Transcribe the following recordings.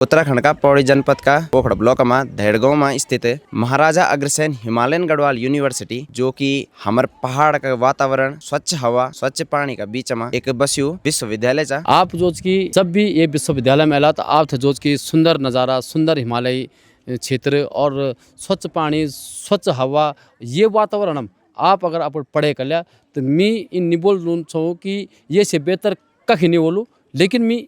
उत्तराखंड का पौड़ी जनपद का पोखड़ ब्लॉक में धेड़गांव में स्थित महाराजा अग्रसेन हिमालयन गढ़वाल यूनिवर्सिटी, जो कि हमारे पहाड़ का वातावरण, स्वच्छ हवा, स्वच्छ पानी का बीच में एक बस्यु विश्वविद्यालय चा। आप जो की जब भी ये विश्वविद्यालय में आला तो आप थे जो की सुंदर नज़ारा, सुंदर हिमालयी क्षेत्र और स्वच्छ पानी, स्वच्छ हवा, ये वातावरण आप अगर आप पढ़े कर लिया तो मैं इन नहीं बोल लूँ छूँ कि ये से बेहतर कहीं नहीं बोलूँ, लेकिन मैं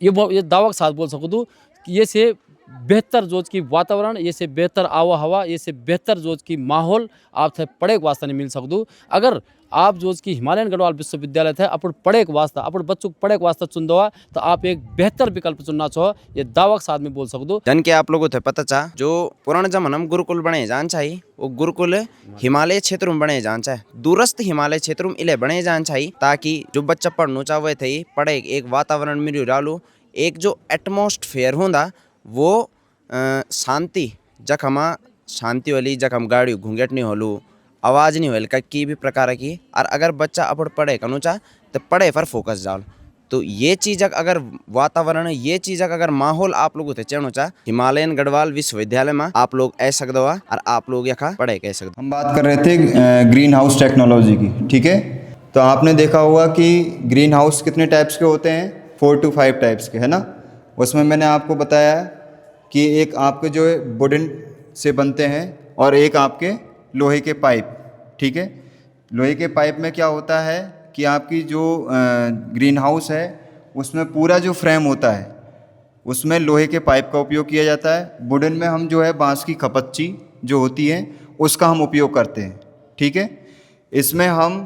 ये दावा के साथ बोल सकूँ कि ये से बेहतर जोज की वातावरण, ये से बेहतर आवा हवा, ये से बेहतर जोज की माहौल आप थे पढ़े के वास्ते नहीं मिल सकूँ। अगर आप जोज की हिमालयन गढ़वाल विश्वविद्यालय थे अपन पढ़े के वास्ता, अपन बच्चों को पढ़े के वास्ता चुन दो तो आप एक बेहतर विकल्प चुनना चाहो, ये दावा के साथ में बोल सकूँ। जन के आप लोगों थे पता चा जो पुराने जमाने में गुरुकुल बने जान चाहिए, वो गुरुकुल हिमालय क्षेत्र में बने जान चाहिए, दूरस्थ हिमालय क्षेत्र में इले बने जान चाहिए, ताकि जो बच्चा पढ़ना चाहे थे पढ़े एक वातावरण मिल डालू, एक जो एटमोस्फेयर होंदा वो शांति जखमा शांति वाली जखम गाड़ी घूंघट नहीं होलू, आवाज़ नहीं होल की भी प्रकार की। और अगर बच्चा अपन पढ़े कनु चाह तो पढ़े पर फोकस डाल। तो ये चीज़ अगर वातावरण, ये चीज़ अगर माहौल आप लोगों से चेणु चाह हिमालयन गढ़वाल विश्वविद्यालय में आप लोग ऐ सकते हो और आप लोग यहाँ पढ़े कह सकते। हम बात कर रहे थे ग्रीन हाउस टेक्नोलॉजी की, ठीक है। तो आपने देखा होगा कि ग्रीन हाउस कितने टाइप्स के होते हैं, 4 to 5 टाइप्स के, है ना। उसमें मैंने आपको बताया कि एक आपके जो वुडन से बनते हैं और एक आपके लोहे के पाइप, ठीक है। लोहे के पाइप में क्या होता है कि आपकी जो ग्रीन हाउस है उसमें पूरा जो फ्रेम होता है उसमें लोहे के पाइप का उपयोग किया जाता है। वुडन में हम जो है बांस की खपच्ची जो होती है उसका हम उपयोग करते हैं, ठीक है। इसमें हम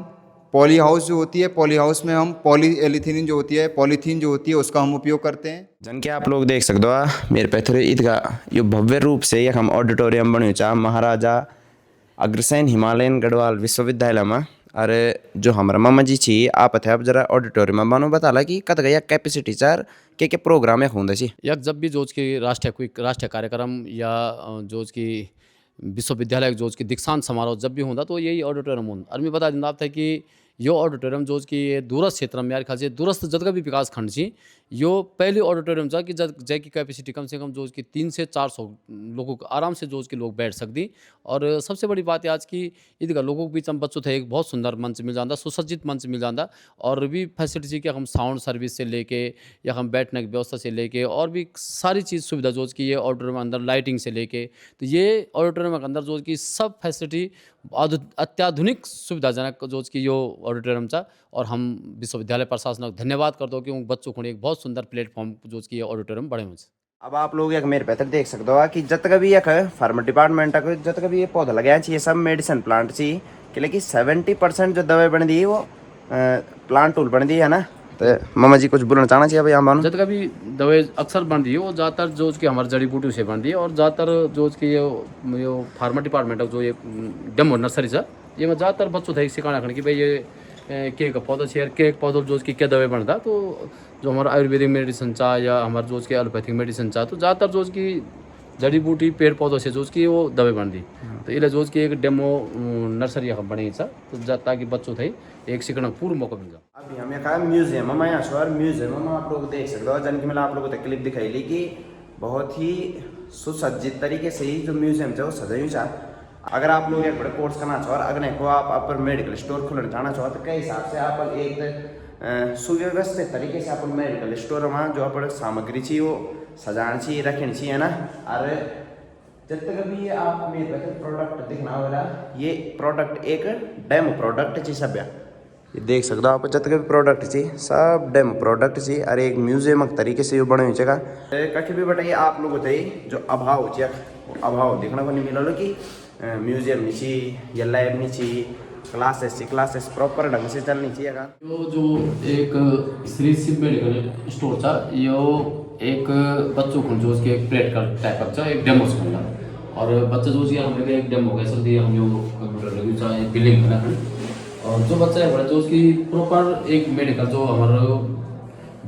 पॉली हाउस जो होती है, पॉली हाउस में हम पॉली एलिथीन जो होती है, पॉलीथीन जो होती है उसका हम उपयोग करते हैं। जन के आप लोग देख सकते हो मेरे पैथर ईदगाह यो भव्य रूप से एक हम ऑडिटोरियम बनो चा महाराजा अग्रसेन हिमालयन गढ़वाल विश्वविद्यालय में। अरे जो हमारा मामा जी छी आप थे अब जरा ऑडिटोरियम में बानो बताला कि कत गया कैपेसिटी चार के प्रोग्राम होंगे छी। यक जब भी जोज की राष्ट्रीय कार्यक्रम या जोज की विश्वविद्यालय जोज की दीक्षांत समारोह जब भी होता तो यही ऑडिटोरियम होता। और मैं बता देना आप था कि यो ऑडिटोरियम जोज की ये दूरस्थ क्षेत्र में यार ख्याल से दूरस्थ जगह भी विकास खंड छी यो पहली ऑडिटोरियम था कि जय की कैपेसिटी कम से कम जोज की 300 से 400 लोगों को आराम से जोज के लोग बैठ सकती। और सबसे बड़ी बात है आज की ईदगाह लोगों के बीच हम बच्चों थे एक बहुत सुंदर मंच मिल जाता, सुसज्जित मंच मिल जाता और भी फैसिलिटी कि हम साउंड सर्विस से लेके या हम बैठने की व्यवस्था से लेके और भी सारी चीज़ सुविधा जोज की ये ऑडिटोरियम अंदर लाइटिंग से लेके, तो ये ऑडिटोरियम के अंदर जोज की सब फैसिलिटी अत्याधुनिक सुविधाजनक जोज की यो ऑडिटोरियम था। और हम विश्वविद्यालय प्रशासन को धन्यवाद करते हो कि उन बच्चों को एक बहुत सुंदर प्लेटफॉर्म जोज की ऑडिटोरियम बड़े हुए। अब आप लोग एक मेरे पैथर देख सकते हो कि जत भी एक फार्मा डिपार्टमेंट का जत भी ये पौधा लगाया चाहिए सब मेडिसिन प्लांट चाहिए कि 70% जो दवाई बन दी है वो प्लांट टूल बन दी है ना। तो मामा जी कुछ बोलना चाहना चाहिए भाई यहाँ जत का भी दवाई अक्सर बन रही है वो ज़्यादातर जोज की हमारे जड़ी बूटी से बन रही है और ज़्यादातर जोज की ये फार्मा डिपार्टमेंट जो ये डेमो नर्सरी से ये में ज़्यादातर बच्चों थे सिखाना खड़ कि भाई ये केक का पौधा शेयर केक पौधा जोज की क्या दवाई बनता। तो जो हमारा आयुर्वेदिक मेडिसिन चाह या हमारे जोज के एलोपैथिक मेडिसिन चाह तो ज़्यादातर जोज की जड़ी बूटी पेड़ पौधों से जोज की वो दवाई बन दी। तो ये जोज की एक डेमो नर्सरी बनी था तो ताकि बच्चों थे एक सीखने का पूरा मौका मिल जाए। अभी हम यहाँ म्यूजियम में यहाँ सर म्यूजियम में आप लोग देख सकते हो जन की मैंने आप लोगों को क्लिप दिखाई ली कि बहुत ही सुसज्जित तरीके से ही जो म्यूजियम है वो सजाई चाह। अगर आप लोग एक बड़े कोर्स करना चाहो और अगले को आप अपर मेडिकल स्टोर खोलना चाहना चाहो तो कई हिसाब से आप एक सुव्यवस्थित तरीके से अपन मेडिकल स्टोर में जो अपन सामग्री चाहिए वो सजाना चाहिए रखनी चाहिए ना। और जब तक भी आप मेरे पे प्रोडक्ट दिखना होगा ये प्रोडक्ट एक डेमो प्रोडक्ट चाहिए सब ये देख सकते हो आप जब तक भी प्रोडक्ट चाहिए सब डेमो प्रोडक्ट चाहिए और एक म्यूजियम तरीके से बने हुई जगह कहीं भी बताइए आप लोगों को जो अभाव चाहिए अभाव देखने को नहीं मिला कि म्यूजियम नहीं चाहिए या लैब नहीं चाहिए क्लासेस प्रॉपर ढंग से चलनी चाहिए। जो एक श्री शिव मेडिकल स्टोर था यो एक बच्चों को जो उसके एक प्लेट का टाइप का एक डेमो से बनना और बच्चा जो हमने एक डेमो कह सकते हम जो कंप्यूटर लगी चाहे बिलिंग करना है और जो बच्चा है बड़ा जो उसकी प्रॉपर एक मेडिकल जो हमारा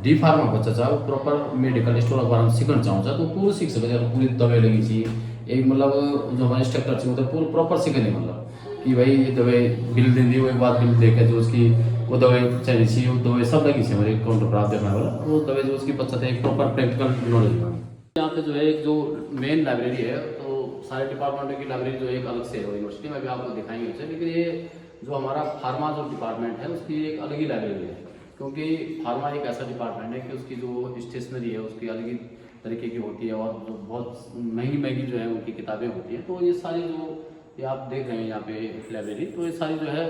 डी फार्मा बच्चा चाहे प्रॉपर मेडिकल स्टोर अगर हम सीखना चाहूँ तो पूरी सीख सकते हैं। पूरी दवाई लगी चाहिए एक मतलब जो हमारे इंस्ट्रक्टर चाहिए मतलब पूरा प्रॉपर सीखे नहीं मतलब कि भाई ये दवाई बिल दे दी वो एक बात बिल देकर जो उसकी वो दवाई चाहिए चाहिए वो दवाई सब लगी थी हमारे काउंटर पर आप देखने वाला वो दवाई जो उसकी बच्चा था एक प्रॉपर प्रैक्टिकल नॉलेज। यहाँ पे जो है एक जो मेन लाइब्रेरी है, तो सारे डिपार्टमेंटों की लाइब्रेरी जो है एक अलग से है यूनिवर्सिटी में, अभी आपको दिखाएंगे उसे। लेकिन ये जो हमारा फार्मा जो डिपार्टमेंट है उसकी एक अलग ही लाइब्रेरी है, क्योंकि फार्मा एक ऐसा डिपार्टमेंट है कि उसकी जो स्टेशनरी है उसकी अलग ही तरीके की होती है, और जो बहुत महंगी महंगी जो है उनकी किताबें होती हैं। तो ये सारी जो ये आप देख रहे हैं यहाँ पे लाइब्रेरी, तो ये सारी जो है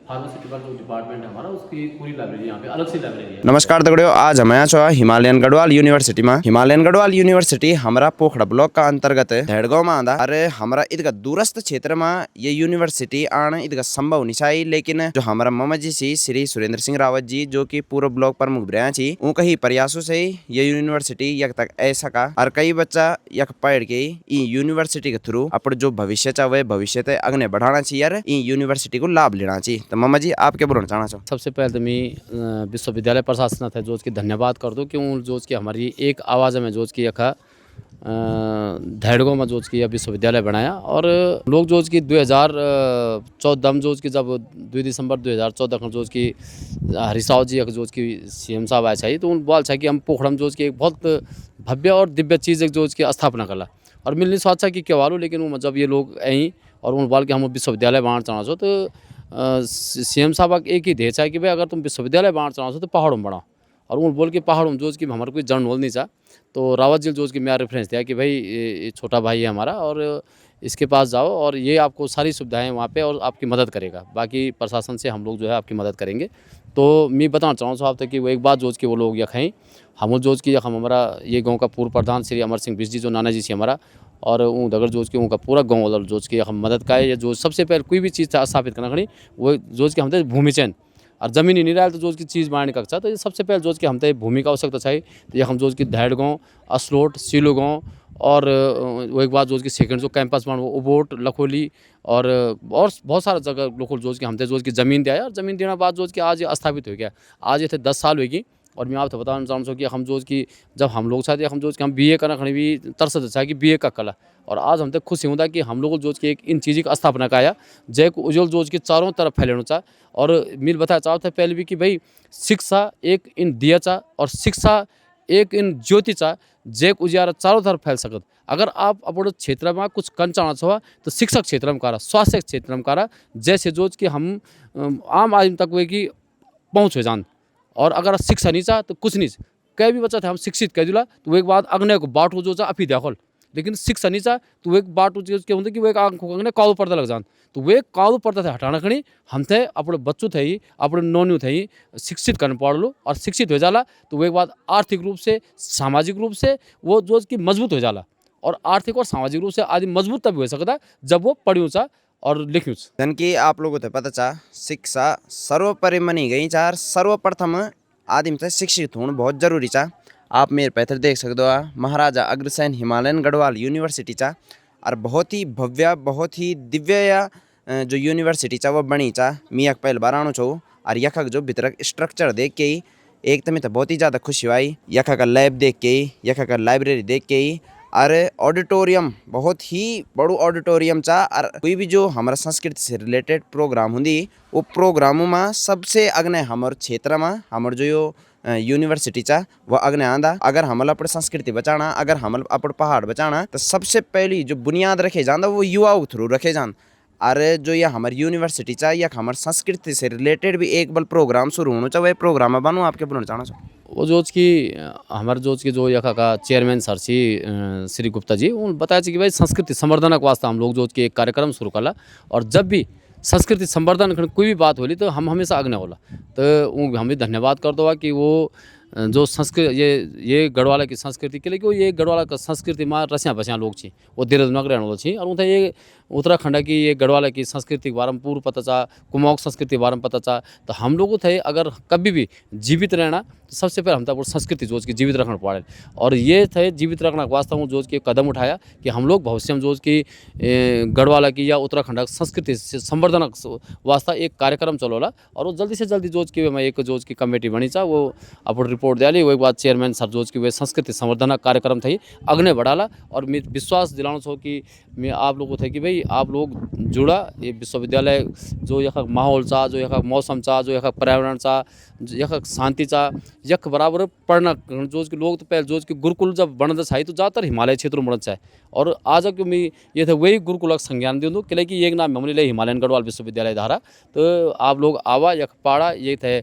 फार्मास्यूटिकल जो डिपार्टमेंट है हमारा, उसकी पूरी लाइब्रेरी यहाँ पे अलग से लाइब्रेरी है। नमस्कार दगड़ियों, आज हम आया छो हिमालयन गढ़वाल यूनिवर्सिटी में। हिमालयन गढ़वाल यूनिवर्सिटी हमारा पोखड़ा ब्लॉक का अंतर्गत धेड़गांव में आंदा। अरे हमारा इधर दूरस्थ क्षेत्र में ये यूनिवर्सिटी आना इधर संभव नहीं चाहिए, लेकिन जो हमारा मामा जी सी श्री सुरेंद्र सिंह रावत जी जो कि पूर्व ब्लॉक प्रमुख रहे छी, उनका ही प्रयासों से ये यूनिवर्सिटी यक तक ऐसा का और कई बच्चा यक पढ़ के यूनिवर्सिटी के थ्रू अपने जो भविष्य चा वह भविष्य ते अगने बढ़ाना चाहिए और यूनिवर्सिटी को लाभ लेना चाहिए। तो मामा जी आप क्या बोलना चाहना चाहो? सबसे पहले तो मैं विश्वविद्यालय प्रशासन है जो कि धन्यवाद कर दूँ, क्यों जो कि हमारी एक आवाज़ में जो कि यखा धेड़गांव में जो कि यह विश्वविद्यालय बनाया। और लोग जो कि 2014 में जो कि जब 2 दिसंबर 2014 को जो कि हरीश जी जो कि CM साहब आए चाहिए, तो उन बोल चाहिए कि हम पोखड़म जो कि एक बहुत भव्य और दिव्य चीज़ जो कि स्थापना कला और मिलनी सोचा कि क्या वालू, लेकिन वो जब ये लोग आई और उन बोल के हम विश्वविद्यालय बांट चाहना छो, तो CM साहब एक ही ध्येय है कि भाई अगर तुम विश्वविद्यालय बांट चाहो तो पहाड़ों में बढ़ाओ, और उन बोल के पहाड़ों में जो कि हमारे कोई जन बोल नहीं चाह। तो रावत जी जो कि मेरा रेफरेंस दिया कि भाई ये छोटा भाई है हमारा और इसके पास जाओ और ये आपको सारी सुविधाएं वहाँ पे और आपकी मदद करेगा, बाकी प्रशासन से हम लोग जो है आपकी मदद करेंगे। तो मैं बताना चाहूँ साहब तक कि वो एक बात जो कि वो लोग यह खाएँ हम जो कि हम हमारा ये गाँव का पूर्व प्रधान श्री अमर सिंह बिष्ट जी जो नाना जी से हमारा और दगड़ जो कि उनका पूरा गाँव वाला जो कि हम मदद का है, या जो सबसे पहले कोई भी चीज़ स्थापित करना खड़ी वो जो कि हम भूमि चयन और ज़मीन ही नहीं रहा तो जो की चीज़ बांटने का, तो ये सबसे पहले जो कि हम भूमि का आवश्यकता चाहिए। तो ये हम जो कि धेड़गांव, असलोट, सीलो गाँव और वो एक बात जो कि सेकंड जो कैंपस बन वो उबोट, लखोली और बहुत सारा जगह लोग जो कि हम जो कि ज़मीन दिया, और ज़मीन देने बाद जो कि आज ये स्थापित हो गया। आज ये 10 साल होगी। और मैं आपको बताना चाहूँ कि हम जो कि जब हम लोग चाहते हम जो कि हम BA करना खड़ी भी तरस चाहे कि BA का कला, और आज हम तक खुशी होता है कि हम लोग जो कि एक इन चीज़ की स्थापना काया जय को उज्जवल जो कि चारों तरफ फैलाना चाह। और मिल बताया चाहते पहले भी कि भाई शिक्षा एक इन दिया चाह और शिक्षा एक इन ज्योति चाह जय उजियारा चारों तरफ फैल सकत। अगर आप अपने क्षेत्र में कुछ कन चाहना चाहो तो शिक्षा क्षेत्र में करा, स्वास्थ्य क्षेत्र में करा, जैसे जो कि हम आम आदमी तक वे की पहुँच हो जान। और अगर शिक्षा नहीं चाह तो कुछ नहीं, कई भी बच्चा थे हम शिक्षित कह दिला तो वो एक बात अग्नि को बाटू जो चाह अभी देखल, लेकिन शिक्षा नहीं चाह तो वो एक बाटू जो क्या होता कि वो एक आंखों अग्नि कालू पर्दा लग जान। तो वे कालू पर्दा थे हटाना खड़ी हम थे अपने बच्चों थे ही अपने नौनियों थे ही शिक्षित करने पड़ लो, और शिक्षित हो जाला तो वो एक बात आर्थिक रूप से सामाजिक रूप से वो जो कि मजबूत हो जाला। और आर्थिक और सामाजिक रूप से आदमी मजबूत तब हो सकता जब वो पढ़ियों चा और लिखूँ। जन की आप लोगों को पता चा शिक्षा सर्वोपरि मनी गई चार सर्वप्रथम आदमी से शिक्षित होना बहुत जरूरी चा। आप मेरे पैथर देख सकते हो महाराजा अग्रसेन हिमालयन गढ़वाल यूनिवर्सिटी चा, और बहुत ही भव्य बहुत ही दिव्य या जो यूनिवर्सिटी चा वो बनी चा। मैं यक पहले बार आणु छो और यखक जो भीतर स्ट्रक्चर देख के ही एक तो मैं तो बहुत ही ज़्यादा खुशी आई, यखा का लैब देख के ही, यखा का लाइब्रेरी देख के ही, अरे ऑडिटोरियम बहुत ही बड़ो ऑडिटोरियम चा। और कोई भी जो हमारा संस्कृति से रिलेटेड प्रोग्राम होंगी वो प्रोग्रामों में सबसे अग्ने हमारे क्षेत्र में हमारे जो यूनिवर्सिटी चा वो अग्ने आंदा। अगर हम अपनी संस्कृति बचाना, अगर हम अपने पहाड़ बचाना, तो सबसे पहली जो बुनियाद रखे जाता वो युवाओं थ्रू रखे जान। अरे जो यह हमारी यूनिवर्सिटी चा या हमारी संस्कृति से रिलेटेड भी एक बल प्रोग्राम शुरू होना चाहिए, प्रोग्राम बनू आपके बोलना चाहना चाहिए। वो जो कि हमारे जो कि जो यहाँ का चेयरमैन सर छी श्री गुप्ता जी उन बताया कि भाई संस्कृति संवर्धन के वास्ते हम लोग जो कि एक कार्यक्रम शुरू कला, और जब भी संस्कृति संवर्धन कोई भी बात होली तो हम हमेशा अग्ने होला। तो हम भी धन्यवाद कर दो कि वो जो संस्कृति ये गढ़वाला की संस्कृति के लिए ये गढ़वाला का संस्कृति में रसिया बसिया लोग छी वो देहरादून रहने वाले छी, और उन्हें ये उत्तराखंड की ये गढ़वाला की संस्कृति के बारे में पूर्व पता चा, कुमाऊँ संस्कृति के बारे में पता चा। तो हम लोगों थे अगर कभी भी जीवित रहना तो सबसे पहले हम तक संस्कृति जो कि जीवित रखना पड़े, और ये थे जीवित रखना के वास्ते जो कि कदम उठाया कि हम लोग भविष्य में जो कि गढ़वाला की या उत्तराखंड संस्कृति से संवर्धन वास्ते एक कार्यक्रम चलोला, और वो जल्दी से जल्दी जो कि मैं एक जो कि कमेटी बनी चा वो अपने रिपोर्ट दियाली वो एक बात चेयरमैन सर जोज की वे संस्कृति संवर्धन कार्यक्रम थी अग्ने बढ़ाला और मैं विश्वास दिलाना छो कि मैं आप लोगों थे कि भाई आप लोग जुड़ा ये विश्वविद्यालय जो यख माहौल चा जो यख मौसम चा जो यख पर्यावरण चा यख शांति चा यख बराबर पढ़ना जोज के लोग तो पहले जोज के गुरुकुल जब बनता चाहिए तो ज़्यादातर हिमालय क्षेत्र में बनता है और आज क्यों मैं ये थे वही गुरुकुल संज्ञान दूँ क्योंकि एक नाम हमने ले हिमालयन गढ़वाल विश्वविद्यालय धारा तो आप लोग आवा यख पाड़ा ये थे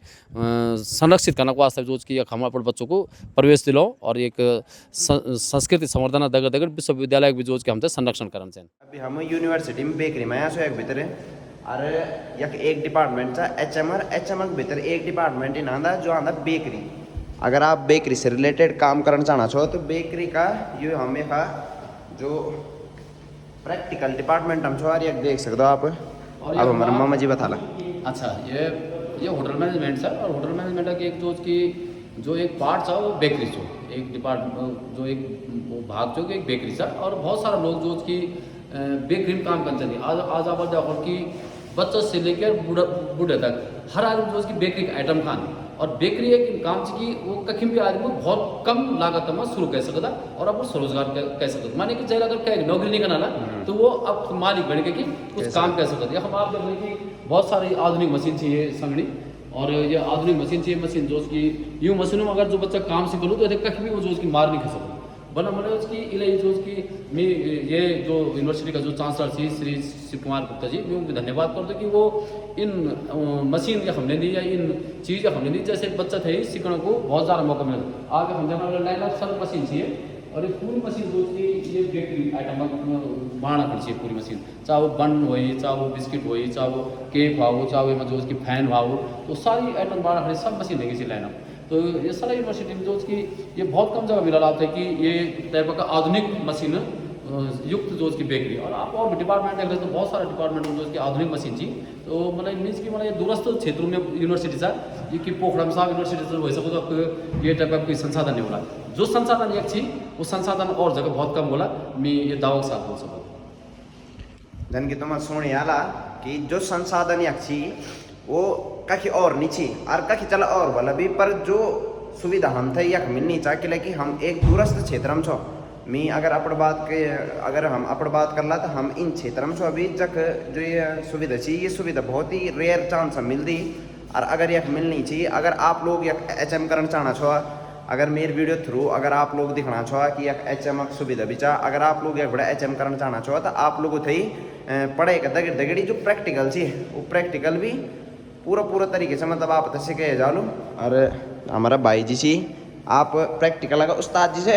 संरक्षित करने को वास्ते जोज की यख हम अपने बच्चों को प्रवेश दिलाओ और एक संस्कृति संवर्धन दगड़ दगड़ विश्वविद्यालय भी जोज के हमसे संरक्षण करना चाहिए। अभी हम यूनिवर्सिटी में बेकरी में आया सो एक भीतर और यक एक डिपार्टमेंट था HMR के भीतर एक डिपार्टमेंट ही आंदा जो आंदा बेकरी। अगर आप बेकरी से रिलेटेड काम करना चाहना चाहो तो बेकरी का ये हमें का जो प्रैक्टिकल डिपार्टमेंट हम छो ये देख सकते हो आप। अब हमारे मामा जी बता ला। अच्छा ये होटल मैनेजमेंट सर और होटल मैनेजमेंट की एक जोज की जो एक पार्ट था वो बेकरी छो एक डिपार्टमेंट जो एक वो भाग छो कि एक बेकरी था और बहुत सारे लोग जोज की बेकरी में काम करते थे। आज आप देखो कि बच्चों से लेकर बूढ़े तक हर आदमी जो उसकी बेकरी का आइटम खान और बेकरी एक काम से कि वो कहीं भी आदमी को बहुत कम लागत में शुरू कर सकता और अब स्वरोजगार कह सकता माने कि चाहे अगर कहीं नौकरी नहीं करना तो वो अब मालिक बन के कि कुछ काम कर सकता हम आप देख रहे कि बहुत सारी आधुनिक मशीन चाहिए संगड़ी और ये आधुनिक मशीन चाहिए मशीन जो उसकी यूँ मशीनों में अगर जो बच्चा काम से करूँ तो कहीं भी वो जो उसकी मार नहीं खा सकता बना मैंने उसकी इलाही जो उसकी मैं ये जो यूनिवर्सिटी का जो चांसलर थी श्री शिव कुमार गुप्ता जी मैं उनको धन्यवाद करता कि वो इन मशीन या हमने दी या इन चीज़ या हमने दी जैसे बच्चा थे सीखने को बहुत ज़्यादा मौका मिला आगे हम जाना लाइन ऑफ सब मशीन चाहिए और ये पूरी मशीन जो उसकी ये बेकरी आइटम बाढ़ चाहिए पूरी मशीन चाहे वो बन हो चाहे वो बिस्किट हो चाहे वो केक हो चाहे वो जो उसकी फैन हो तो सारी आइटम बाढ़ खड़ी सब मशीन देगी लाइन ऑफ तो ये सारा यूनिवर्सिटी में जो उसकी ये बहुत कम जगह मिला लाभ है कि ये टाइप का आधुनिक मशीन युक्त जो उसकी बेकरी और आप और डिपार्टमेंट देख रहे तो बहुत सारे डिपार्टमेंट में जो उसकी आधुनिक मशीन थी तो मतलब मीन्स की मतलब ये दूरस्थ क्षेत्रों में यूनिवर्सिटी था ये कि पोखरा में साहब यूनिवर्सिटी से हो सको तो आपको ये टाइप का कोई संसाधन नहीं होला जो संसाधन एक थी वो संसाधन और जगह बहुत कम होला मैं ये दावा के साथ बोल सकता जन की तुम सुन आला कि जो संसाधन एक थी वो कहीं और नहीं थी और कहीं चला और वाला भी पर जो सुविधा हम थे यक मिलनी चाहिए कि हम एक दूरस्थ क्षेत्र में छो मैं अगर हम अपन बात कर ला तो हम इन क्षेत्र में छो अभी जक जो ये सुविधा चाहिए ये सुविधा बहुत ही रेयर चांस मिलती और अगर यक मिलनी चाहिए अगर आप लोग यक HM करना चाहना छो अगर मेरे वीडियो थ्रू अगर आप लोग दिखाना छो कि यक HM सुविधा भी चाह अगर आप लोग एक बड़ा HM करना चाहना छो तो आप लोगों थे पढ़ाई का दगड़ी जो प्रैक्टिकल चाहिए वो प्रैक्टिकल भी पूरा तरीके से मतलब आप तो सीखे जालो और हमारा भाई जी सी आप प्रैक्टिकल का उस्ताद जी से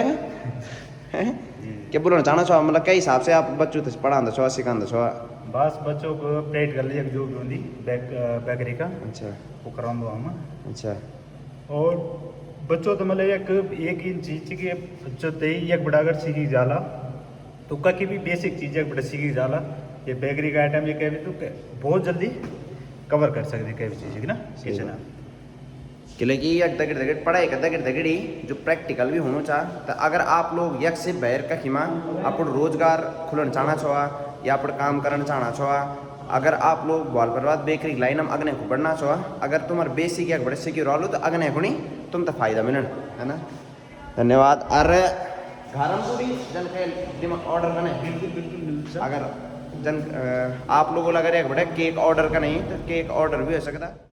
क्या बोलना चाहना छो मतलब कई हिसाब से आप बच्चों से पढ़ाना छो सिखाना छो बस बच्चों को प्रैक्टिकल जो भी होती बेकरी का अच्छा वो करा दो हम अच्छा और बच्चों तो मतलब एक इन चीज़ की बच्चों ते एक बड़ा अगर सीखी जाला तो कहीं भी बेसिक चीज़ एक बड़ा सीखी जाला ये बेकरी का आइटम ये कहीं तो बहुत जल्दी कवर कर सकते कई भी चीज़ की ना किचन क्योंकि यक दगड़ पढ़ाई का दगड़ी जो प्रैक्टिकल भी होना चाह तो अगर आप लोग यक से बाहर कहीं में अपन रोजगार खुलना चाहना छो या अपन काम करना चाहना छो अगर आप लोग बाल बर्बाद बेकरी लाइन में अगने को बढ़ना छो अगर तुम्हारे बेसिक या बड़े सिक्योर वालो तो अगने को नहीं तुम तो फायदा मिलन है ना। धन्यवाद। और घर को भी जन के ऑर्डर करने बिल्कुल अगर जन आप लोगों अगर एक बड़े केक ऑर्डर का नहीं तो केक ऑर्डर भी हो सकता।